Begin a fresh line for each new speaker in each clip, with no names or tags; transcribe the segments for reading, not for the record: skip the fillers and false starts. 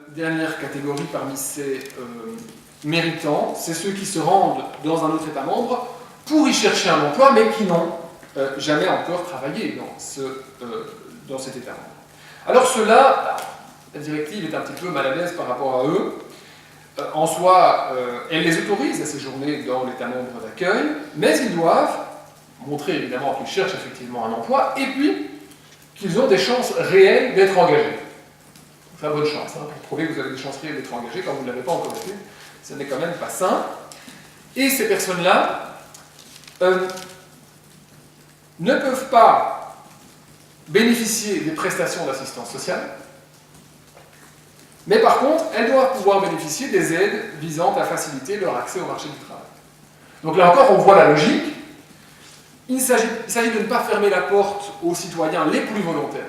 Dernière catégorie parmi ces méritants, c'est ceux qui se rendent dans un autre État membre pour y chercher un emploi, mais qui n'ont jamais encore travaillé dans cet État membre. Alors ceux-là, la directive est un petit peu mal à l'aise par rapport à eux. En soi, elle les autorise à séjourner dans l'État membre d'accueil, mais ils doivent montrer évidemment qu'ils cherchent effectivement un emploi, et puis qu'ils ont des chances réelles d'être engagés. Enfin, bonne chance, hein, pour prouver que vous avez des chances réelles d'être engagés quand vous ne l'avez pas encore été. Ce n'est quand même pas simple. Et ces personnes-là ne peuvent pas bénéficier des prestations d'assistance sociale, mais par contre, elles doivent pouvoir bénéficier des aides visant à faciliter leur accès au marché du travail. Donc là encore, on voit la logique. Il s'agit de ne pas fermer la porte aux citoyens les plus volontaires,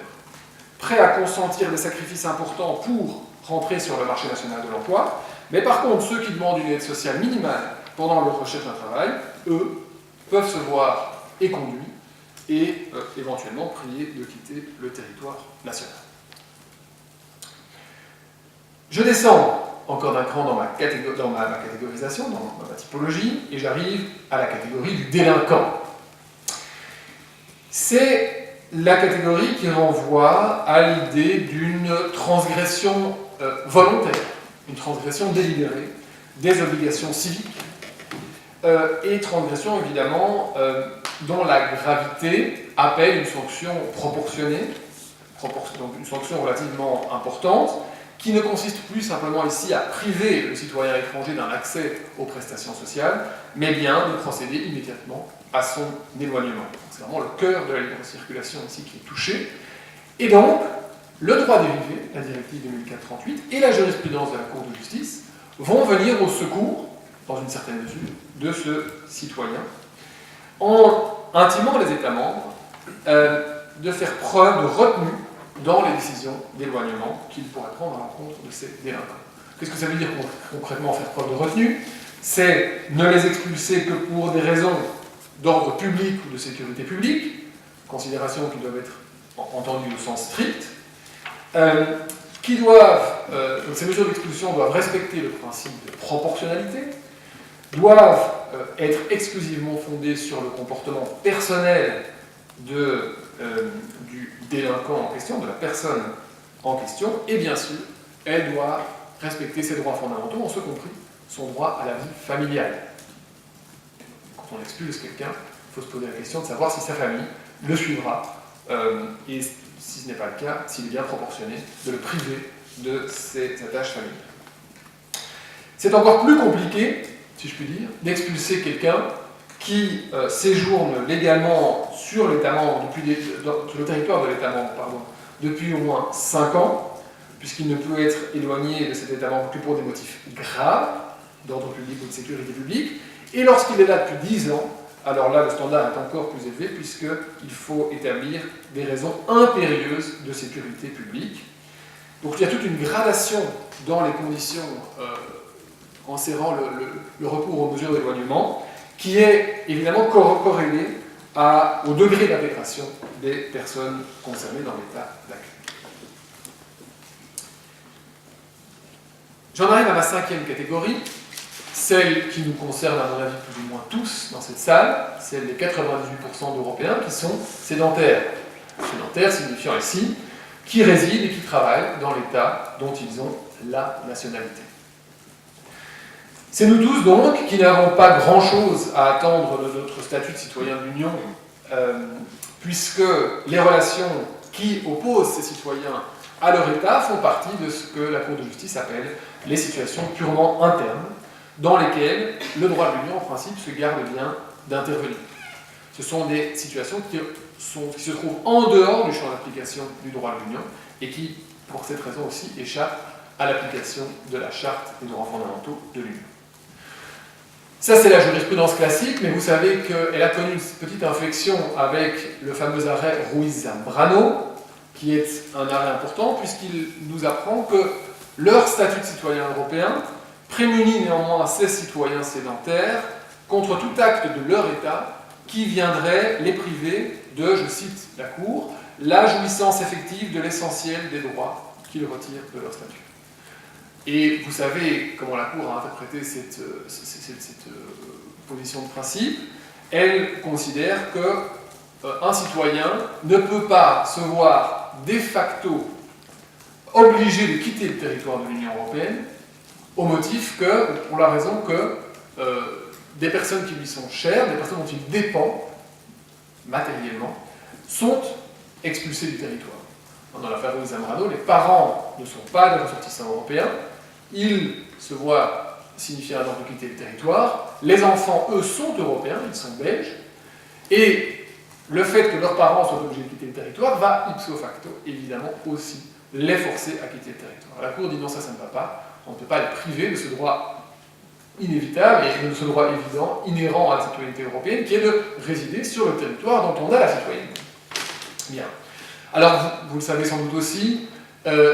prêts à consentir des sacrifices importants pour rentrer sur le marché national de l'emploi, mais par contre, ceux qui demandent une aide sociale minimale pendant leur recherche d'un travail, eux, peuvent se voir éconduits et éventuellement priés de quitter le territoire national. Je descends encore d'un cran dans ma catégorisation, dans ma typologie, et j'arrive à la catégorie du délinquant. C'est la catégorie qui renvoie à l'idée d'une transgression volontaire, une transgression délibérée des obligations civiques, et transgression évidemment dont la gravité appelle une sanction proportionnée, donc une sanction relativement importante, qui ne consiste plus simplement ici à priver le citoyen étranger d'un accès aux prestations sociales, mais bien de procéder immédiatement à son éloignement. C'est vraiment le cœur de la libre circulation ici qui est touché. Et donc, le droit dérivé, la directive 2004-38 et la jurisprudence de la Cour de justice vont venir au secours, dans une certaine mesure, de ce citoyen, en intimant les États membres de faire preuve de retenue dans les décisions d'éloignement qu'ils pourraient prendre à l'encontre de ces délinquants. Qu'est-ce que ça veut dire concrètement faire preuve de retenue? C'est ne les expulser que pour des raisons d'ordre public ou de sécurité publique, considérations qui doivent être entendues au sens strict, donc ces mesures d'expulsion doivent respecter le principe de proportionnalité, doivent être exclusivement fondées sur le comportement personnel du délinquant en question, de la personne en question, et bien sûr, elle doit respecter ses droits fondamentaux, en ce compris son droit à la vie familiale. Quand on expulse quelqu'un, il faut se poser la question de savoir si sa famille le suivra, et si ce n'est pas le cas, s'il est bien proportionné de le priver de ses attaches familiales. C'est encore plus compliqué, si je puis dire, d'expulser quelqu'un qui séjourne légalement sur l'État membre, sur le territoire de l'État membre, depuis au moins 5 ans, puisqu'il ne peut être éloigné de cet État membre que pour des motifs graves, d'ordre public ou de sécurité publique, et lorsqu'il est là depuis 10 ans, alors là le standard est encore plus élevé, puisqu'il faut établir des raisons impérieuses de sécurité publique. Donc il y a toute une gradation dans les conditions enserrant le recours aux mesures d'éloignement, qui est évidemment corrélée au degré d'intégration des personnes concernées dans l'état d'accueil. J'en arrive à ma 5e catégorie, celle qui nous concerne à mon avis plus ou moins tous dans cette salle, celle des 98% d'Européens qui sont sédentaires. Sédentaires signifiant ici qui résident et qui travaillent dans l'État dont ils ont la nationalité. C'est nous tous donc qui n'avons pas grand-chose à attendre de notre statut de citoyen de l'Union, puisque les relations qui opposent ces citoyens à leur État font partie de ce que la Cour de justice appelle les situations purement internes, dans lesquelles le droit de l'Union, en principe, se garde bien d'intervenir. Ce sont des situations qui se trouvent en dehors du champ d'application du droit de l'Union et qui, pour cette raison aussi, échappent à l'application de la Charte des droits fondamentaux de l'Union. Ça, c'est la jurisprudence classique, mais vous savez qu'elle a connu une petite inflexion avec le fameux arrêt Ruiz-Zambrano, qui est un arrêt important, puisqu'il nous apprend que leur statut de citoyen européen prémunit néanmoins ces citoyens sédentaires contre tout acte de leur État qui viendrait les priver de, je cite la Cour, la jouissance effective de l'essentiel des droits qu'ils retirent de leur statut. Et vous savez comment la Cour a interprété cette position de principe. Elle considère qu'un citoyen ne peut pas se voir de facto obligé de quitter le territoire de l'Union européenne au motif que, pour la raison que des personnes qui lui sont chères, des personnes dont il dépend matériellement, sont expulsées du territoire. Dans l'affaire de Zambrano, les parents ne sont pas des ressortissants européens, ils se voient signifier un ordre de quitter le territoire, les enfants, eux, sont européens, ils sont belges, et le fait que leurs parents soient obligés de quitter le territoire va, ipso facto, évidemment, aussi les forcer à quitter le territoire. La Cour dit non, ça ne va pas, on ne peut pas les priver de ce droit inévitable et de ce droit évident, inhérent à la citoyenneté européenne, qui est de résider sur le territoire dont on a la citoyenneté. Bien. Alors, vous le savez sans doute aussi,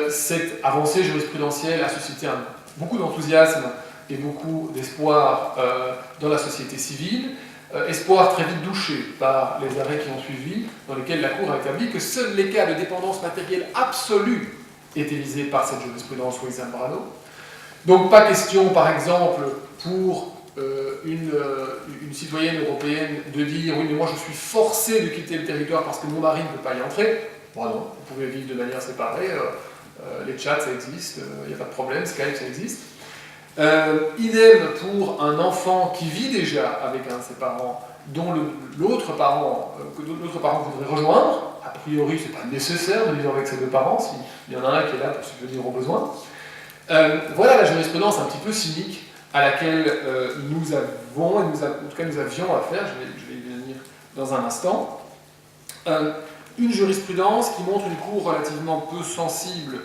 cette avancée jurisprudentielle a suscité beaucoup d'enthousiasme et beaucoup d'espoir dans la société civile, espoir très vite douché par les arrêts qui ont suivi, dans lesquels la Cour a établi que seuls les cas de dépendance matérielle absolue étaient visés par cette jurisprudence Zambrano. Donc pas question, par exemple, pour une citoyenne européenne de dire « oui, mais moi je suis forcée de quitter le territoire parce que mon mari ne peut pas y entrer ». Bon non, vous pouvez vivre de manière séparée, les chats ça existe, il n'y a pas de problème, Skype ça existe. Idem pour un enfant qui vit déjà avec un de ses parents, dont l'autre parent voudrait rejoindre. A priori, ce n'est pas nécessaire de vivre avec ses deux parents, s'il y en a un qui est là pour subvenir aux besoins. Voilà la jurisprudence un petit peu cynique à laquelle nous avons, en tout cas nous avions affaire, je vais y venir dans un instant. Une jurisprudence qui montre une Cour relativement peu sensible,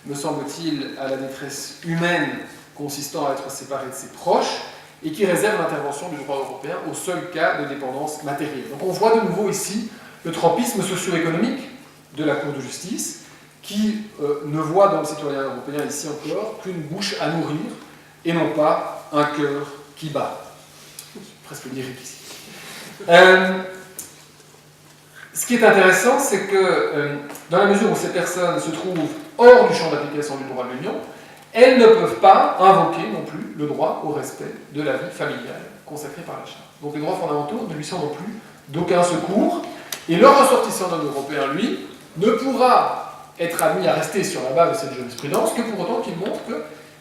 me semble-t-il, à la détresse humaine consistant à être séparé de ses proches, et qui réserve l'intervention du droit européen au seul cas de dépendance matérielle. Donc on voit de nouveau ici le tropisme socio-économique de la Cour de justice, qui ne voit dans le citoyen européen, ici encore, qu'une bouche à nourrir, et non pas un cœur qui bat. Presque lyrique ici. Ce qui est intéressant, c'est que dans la mesure où ces personnes se trouvent hors du champ d'application du droit de l'Union, elles ne peuvent pas invoquer non plus le droit au respect de la vie familiale consacré par la Charte. Donc les droits fondamentaux ne lui sont non plus d'aucun secours, et le ressortissant non européen, lui, ne pourra être admis à rester sur la base de cette jurisprudence que pour autant qu'il montre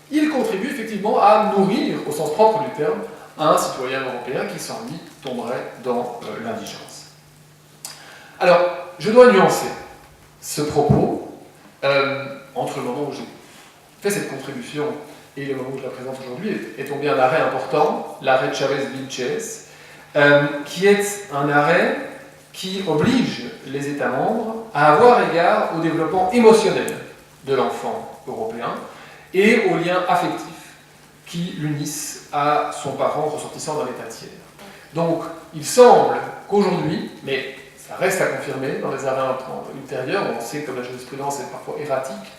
qu'il contribue effectivement à nourrir, au sens propre du terme, un citoyen européen qui sans lui tomberait dans l'indigence. Alors, je dois nuancer ce propos entre le moment où j'ai fait cette contribution et le moment où je la présente aujourd'hui est tombé un arrêt important, l'arrêt Chavez-Vilches, qui est un arrêt qui oblige les États membres à avoir égard au développement émotionnel de l'enfant européen et aux liens affectifs qui l'unissent à son parent ressortissant d'un État tiers. Donc, il semble qu'aujourd'hui, mais ça reste à confirmer dans les arrêts ultérieurs, on sait que la jurisprudence est parfois erratique,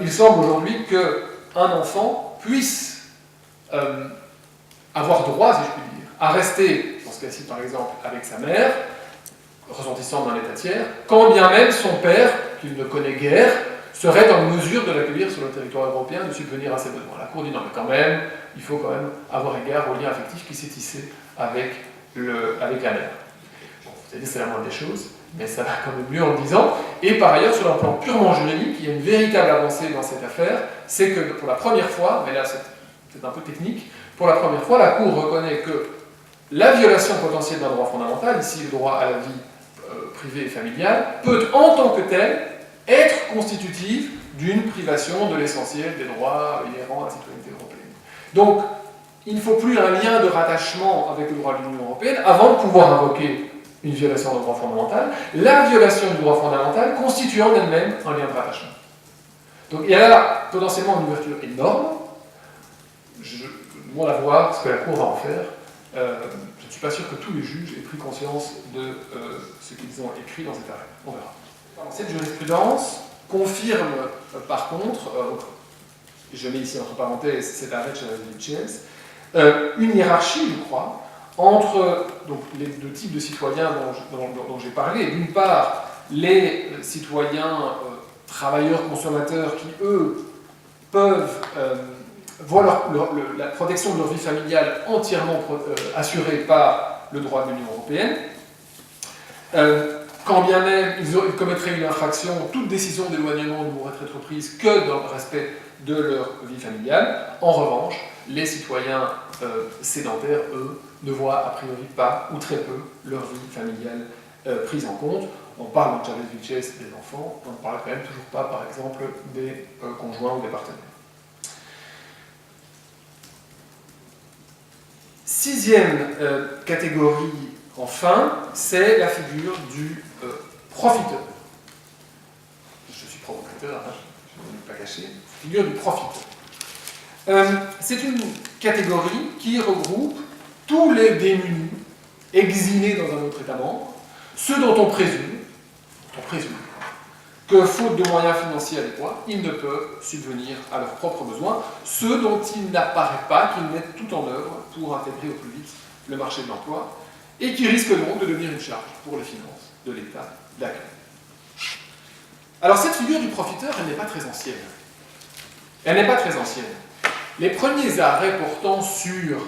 il semble aujourd'hui qu'un enfant puisse avoir droit, si je puis dire, à rester, dans ce cas-ci par exemple, avec sa mère, ressortissant d'un État tiers, quand bien même son père, qu'il ne connaît guère, serait en mesure de l'accueillir sur le territoire européen, de subvenir à ses besoins. La Cour dit non, mais quand même, il faut quand même avoir égard au lien affectif qui s'est tissé avec la mère. Bon, vous avez dit, c'est la moindre des choses, mais ça va quand même mieux en le disant. Et par ailleurs, sur un plan purement juridique, il y a une véritable avancée dans cette affaire, c'est que pour la première fois, mais là c'est un peu technique, pour la première fois, la Cour reconnaît que la violation potentielle d'un droit fondamental, ici le droit à la vie privée et familiale, peut en tant que telle être constitutive d'une privation de l'essentiel des droits inhérents à la citoyenneté européenne. Donc, il ne faut plus un lien de rattachement avec le droit de l'Union européenne avant de pouvoir invoquer une violation d'un droit fondamental. La violation du droit fondamental constitue en elle-même un lien de rattachement. Donc il y a là potentiellement une ouverture énorme. Je demande à voir ce que la Cour va en faire. Je ne suis pas sûr que tous les juges aient pris conscience de ce qu'ils ont écrit dans cet arrêt. On verra. Cette jurisprudence confirme par contre, je mets ici entre parenthèses cet arrêt de Chavez-Vilches, une hiérarchie, je crois, entre donc, les deux types de citoyens dont j'ai parlé. D'une part, les citoyens travailleurs consommateurs qui, eux, voient la protection de leur vie familiale entièrement assurée par le droit de l'Union européenne. Quand bien même ils commettraient une infraction, toute décision d'éloignement ne pourrait être prise que dans le respect de leur vie familiale. En revanche, les citoyens sédentaires, eux, ne voient a priori pas ou très peu leur vie familiale prise en compte. On parle dans Chavez Vilches des enfants, on ne parle quand même toujours pas, par exemple, des conjoints ou des partenaires. Sixième catégorie, enfin, c'est la figure du profiteur. Je suis provocateur, hein, je ne vais pas cacher. Figure du profiteur. C'est une catégorie qui regroupe tous les démunis exilés dans un autre État membre, ceux dont on présume que, faute de moyens financiers adéquats, ils ne peuvent subvenir à leurs propres besoins, ceux dont il n'apparaît pas qu'ils mettent tout en œuvre pour intégrer au plus vite le marché de l'emploi, et qui risquent donc de devenir une charge pour les finances de l'État d'accueil. Alors cette figure du profiteur, elle n'est pas très ancienne. Elle n'est pas très ancienne. Les premiers arrêts portant sur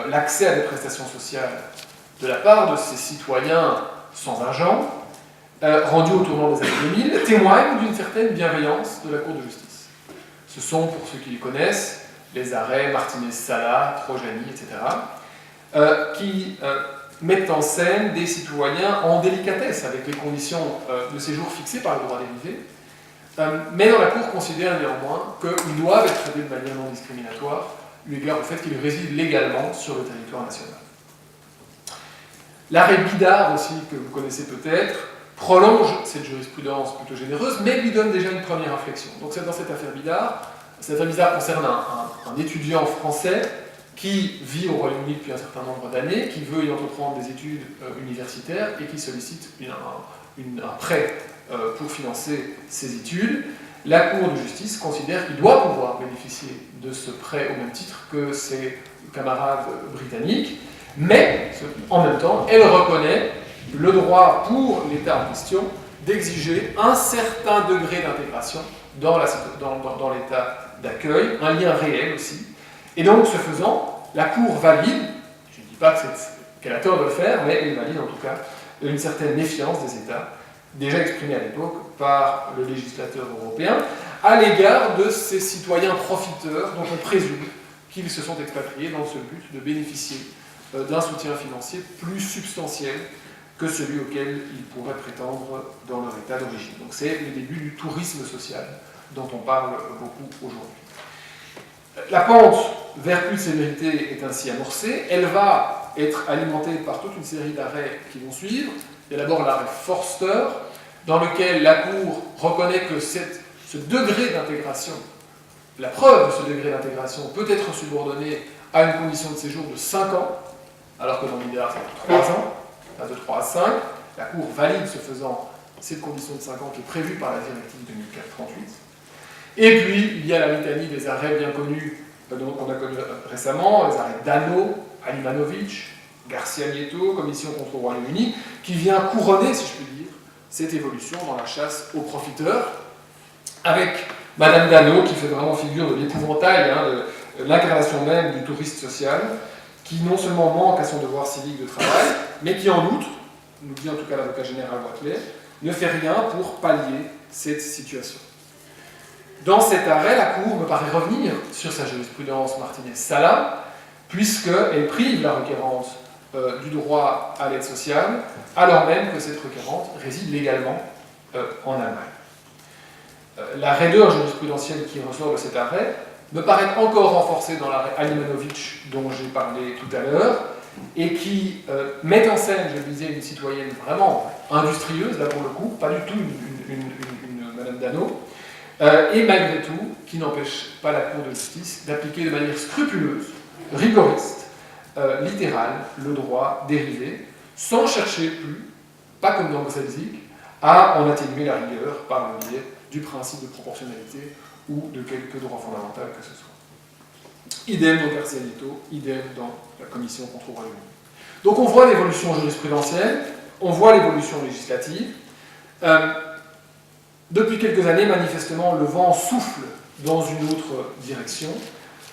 l'accès à des prestations sociales de la part de ces citoyens sans argent, rendus au tournant des années 2000, témoignent d'une certaine bienveillance de la Cour de justice. Ce sont, pour ceux qui les connaissent, les arrêts Martinez-Sala, Trojani, etc., qui mettent en scène des citoyens en délicatesse avec les conditions de séjour fixées par le droit dérivé, mais dont la Cour considère néanmoins qu'ils doivent être traités de manière non discriminatoire, eu égard au fait qu'ils résident légalement sur le territoire national. L'arrêt Bidart aussi, que vous connaissez peut-être, prolonge cette jurisprudence plutôt généreuse, mais lui donne déjà une première réflexion. Donc c'est dans cette affaire Bidart. Cette affaire Bidart concerne un étudiant français qui vit au Royaume-Uni depuis un certain nombre d'années, qui veut y entreprendre des études universitaires et qui sollicite un prêt pour financer ses études. La Cour de justice considère qu'il doit pouvoir bénéficier de ce prêt au même titre que ses camarades britanniques, mais en même temps, elle reconnaît le droit pour l'État en question d'exiger un certain degré d'intégration dans l'État d'accueil, un lien réel aussi. Et donc, ce faisant, la Cour valide, je ne dis pas qu'elle a tort de le faire, mais elle valide en tout cas une certaine méfiance des États, déjà exprimée à l'époque par le législateur européen, à l'égard de ces citoyens profiteurs dont on présume qu'ils se sont expatriés dans ce but de bénéficier d'un soutien financier plus substantiel que celui auquel ils pourraient prétendre dans leur état d'origine. Donc c'est le début du tourisme social dont on parle beaucoup aujourd'hui. La pente vers plus de sévérité est ainsi amorcée. Elle va être alimentée par toute une série d'arrêts qui vont suivre. Il y a d'abord l'arrêt Forster, dans lequel la Cour reconnaît que ce degré d'intégration, la preuve de ce degré d'intégration peut être subordonnée à une condition de séjour de 5 ans, alors que dans l'idéal c'est 3 ans, de 3 à 5. La Cour valide ce faisant cette condition de 5 ans qui est prévue par la directive 2004-38. Et puis, il y a la litanie des arrêts bien connus, qu'on a connus récemment, les arrêts Dano, Alimanovic, Garcia Nieto, Commission contre le Royaume-Uni, qui vient couronner, si je puis dire, cette évolution dans la chasse aux profiteurs, avec Madame Dano, qui fait vraiment figure de l'épouvantail, de l'incarnation même du touriste social, qui non seulement manque à son devoir civique de travail, mais qui en outre, nous dit en tout cas l'avocat général Wathelet, ne fait rien pour pallier cette situation. Dans cet arrêt, la Cour me paraît revenir sur sa jurisprudence Martinez-Sala, puisqu'elle prive la requérante du droit à l'aide sociale, alors même que cette requérante réside légalement en Allemagne. La raideur jurisprudentielle qui ressort de cet arrêt me paraît encore renforcée dans l'arrêt Alimanovic dont j'ai parlé tout à l'heure, et qui met en scène, je le disais, une citoyenne vraiment industrieuse, là pour le coup, pas du tout une Madame Dano, et malgré tout, qui n'empêche pas la Cour de justice d'appliquer de manière scrupuleuse, rigoriste, littérale, le droit dérivé, sans chercher plus, pas comme dans Grzelczyk, à en atténuer la rigueur par le biais du principe de proportionnalité ou de quelque droit fondamental que ce soit. Idem dans Garcia Nieto, idem dans la Commission contre le Royaume-Uni. Donc on voit l'évolution jurisprudentielle, on voit l'évolution législative. Depuis quelques années, manifestement, le vent souffle dans une autre direction.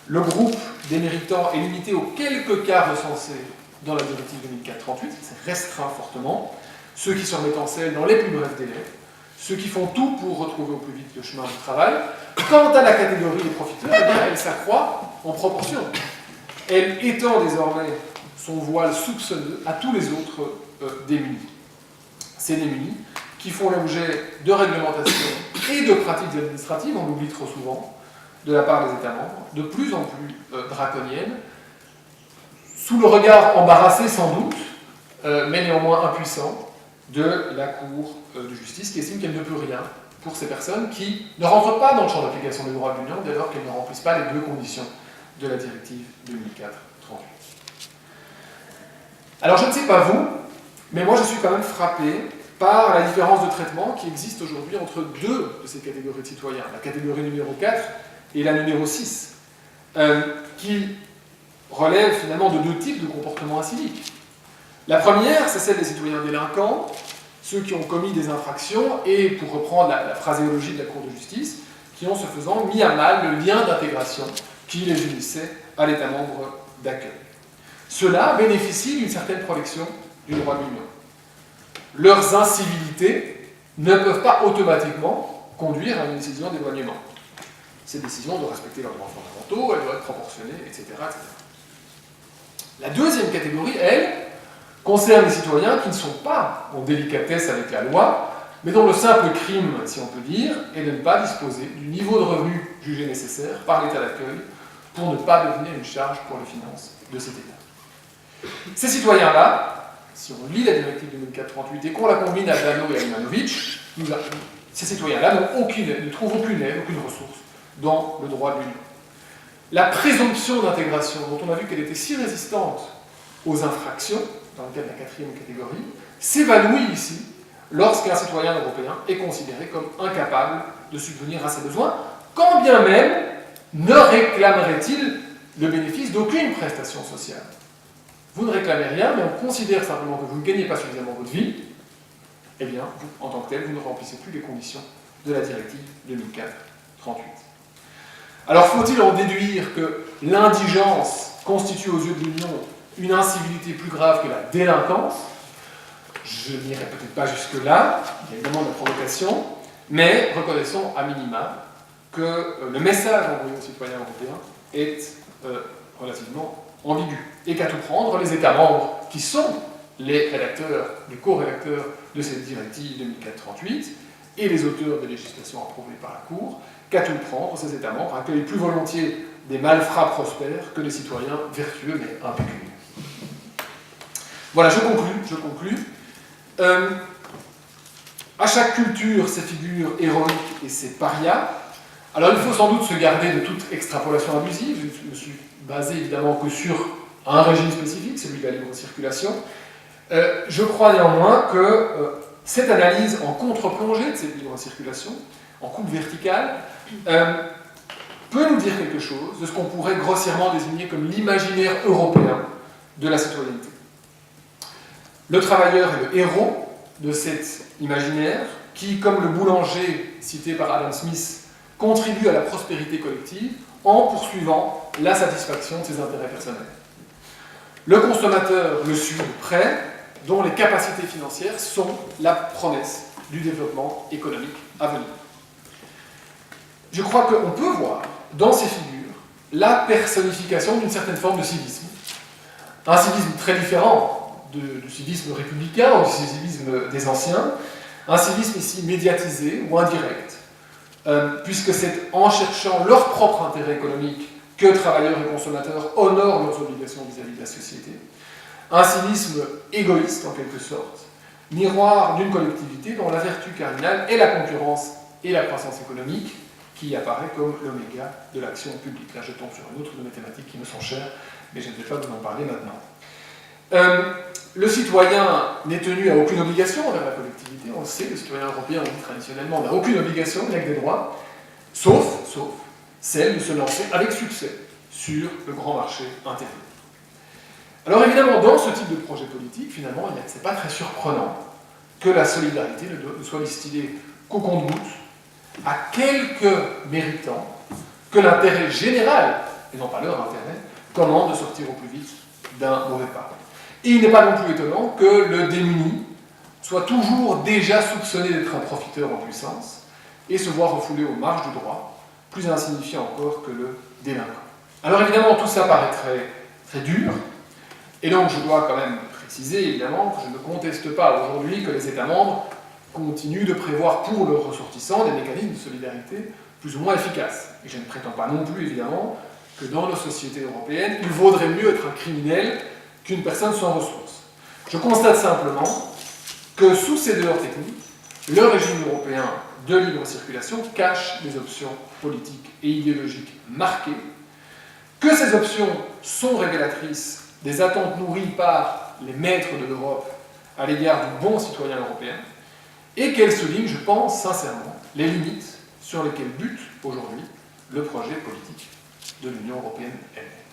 Le groupe des méritants est limité aux quelques cas recensés dans la directive 2004-38, c'est restreint fortement. Ceux qui se remettent en selle dans les plus brefs délais, ceux qui font tout pour retrouver au plus vite le chemin du travail. Quant à la catégorie des profiteurs, eh bien, elle s'accroît en proportion. Elle étend désormais son voile soupçonneux à tous les autres démunis. Ces démunis qui font l'objet de réglementations et de pratiques administratives, on l'oublie trop souvent, de la part des États membres, de plus en plus draconiennes, sous le regard embarrassé sans doute, mais néanmoins impuissant, de la Cour de justice, qui estime qu'elle ne peut rien pour ces personnes qui ne rentrent pas dans le champ d'application des droits de l'Union dès lors qu'elles ne remplissent pas les deux conditions de la directive 2004-38. Alors je ne sais pas vous, mais moi je suis quand même frappé par la différence de traitement qui existe aujourd'hui entre deux de ces catégories de citoyens, la catégorie numéro 4 et la numéro 6, qui relèvent finalement de deux types de comportements inciviques. La première, c'est celle des citoyens délinquants, ceux qui ont commis des infractions et, pour reprendre la phraséologie de la Cour de justice, qui ont, ce faisant, mis à mal le lien d'intégration qui les unissait à l'État membre d'accueil. Ceux-là bénéficient d'une certaine protection du droit de l'Union. Leurs incivilités ne peuvent pas automatiquement conduire à une décision d'éloignement. Cette décision doit respecter leurs droits fondamentaux, elle doit être proportionnée, etc., etc. La deuxième catégorie, elle, concerne les citoyens qui ne sont pas en délicatesse avec la loi, mais dont le simple crime, si on peut dire, est de ne pas disposer du niveau de revenu jugé nécessaire par l'État d'accueil pour ne pas devenir une charge pour les finances de cet État. Ces citoyens-là, si on lit la directive 2004-38 et qu'on la combine à Dano et à Imanovic, ces citoyens-là ne trouvent aucune aide, aucune ressource dans le droit de l'Union. La présomption d'intégration, dont on a vu qu'elle était si résistante aux infractions, dans le cas de la quatrième catégorie, s'évanouit ici lorsqu'un citoyen européen est considéré comme incapable de subvenir à ses besoins, quand bien même ne réclamerait-il le bénéfice d'aucune prestation sociale. Vous ne réclamez rien, mais on considère simplement que vous ne gagnez pas suffisamment votre vie, eh bien, vous, en tant que tel, vous ne remplissez plus les conditions de la directive 2004-38. Alors, faut-il en déduire que l'indigence constitue aux yeux de l'Union une incivilité plus grave que la délinquance? Je n'irai peut-être pas jusque-là, il y a évidemment de la provocation, mais reconnaissons à minima que le message envoyé aux citoyens européens est relativement ambigu. Et qu'à tout prendre, les États membres qui sont les rédacteurs, les co-rédacteurs de cette directive 2004-38 et les auteurs des législations approuvées par la Cour, qu'à tout prendre, ces États membres accueillent plus volontiers des malfrats prospères que des citoyens vertueux mais impécunieux. Voilà, je conclus. À chaque culture, ses figures héroïques et ses parias. Alors il faut sans doute se garder de toute extrapolation abusive. Je ne me suis basé évidemment que sur un régime spécifique, celui de la libre circulation. Je crois néanmoins que cette analyse en contre-plongée de cette libre circulation, en coupe verticale, peut nous dire quelque chose de ce qu'on pourrait grossièrement désigner comme l'imaginaire européen de la citoyenneté. Le travailleur est le héros de cet imaginaire qui, comme le boulanger cité par Adam Smith, contribue à la prospérité collective en poursuivant la satisfaction de ses intérêts personnels. Le consommateur le suit de près, dont les capacités financières sont la promesse du développement économique à venir. Je crois qu'on peut voir dans ces figures la personnification d'une certaine forme de civisme. Un civisme très différent du civisme républicain ou du civisme des anciens, un civisme ici médiatisé ou indirect, puisque c'est en cherchant leur propre intérêt économique que travailleurs et consommateurs honorent leurs obligations vis-à-vis de la société, un civisme égoïste en quelque sorte, miroir d'une collectivité dont la vertu cardinale est la concurrence et la croissance économique, qui apparaît comme l'oméga de l'action publique. Là, je tombe sur une autre de mes thématiques qui me sont chères, mais je ne vais pas vous en parler maintenant. Le citoyen n'est tenu à aucune obligation envers la collectivité, on le sait, le citoyen européen, on dit traditionnellement, n'a aucune obligation, il n'a que des droits, sauf celle de se lancer avec succès sur le grand marché intérieur. Alors évidemment, dans ce type de projet politique, finalement, ce n'est pas très surprenant que la solidarité ne soit distillée qu'au compte-gouttes à quelques méritants que l'intérêt général, et non pas leur intérêt, commande de sortir au plus vite d'un mauvais pas. Et il n'est pas non plus étonnant que le démuni soit toujours déjà soupçonné d'être un profiteur en puissance et se voit refoulé aux marges du droit, plus insignifiant encore que le délinquant. Alors évidemment, tout ça paraît très, très dur, et donc je dois quand même préciser évidemment que je ne conteste pas aujourd'hui que les États membres continuent de prévoir pour leurs ressortissants des mécanismes de solidarité plus ou moins efficaces. Et je ne prétends pas non plus évidemment que dans nos sociétés européennes, il vaudrait mieux être un criminel qu'une personne sans ressources. Je constate simplement que sous ces dehors techniques, le régime européen de libre circulation cache des options politiques et idéologiques marquées, que ces options sont révélatrices des attentes nourries par les maîtres de l'Europe à l'égard du bon citoyen européen, et qu'elles soulignent, je pense sincèrement, les limites sur lesquelles bute aujourd'hui le projet politique de l'Union européenne elle-même.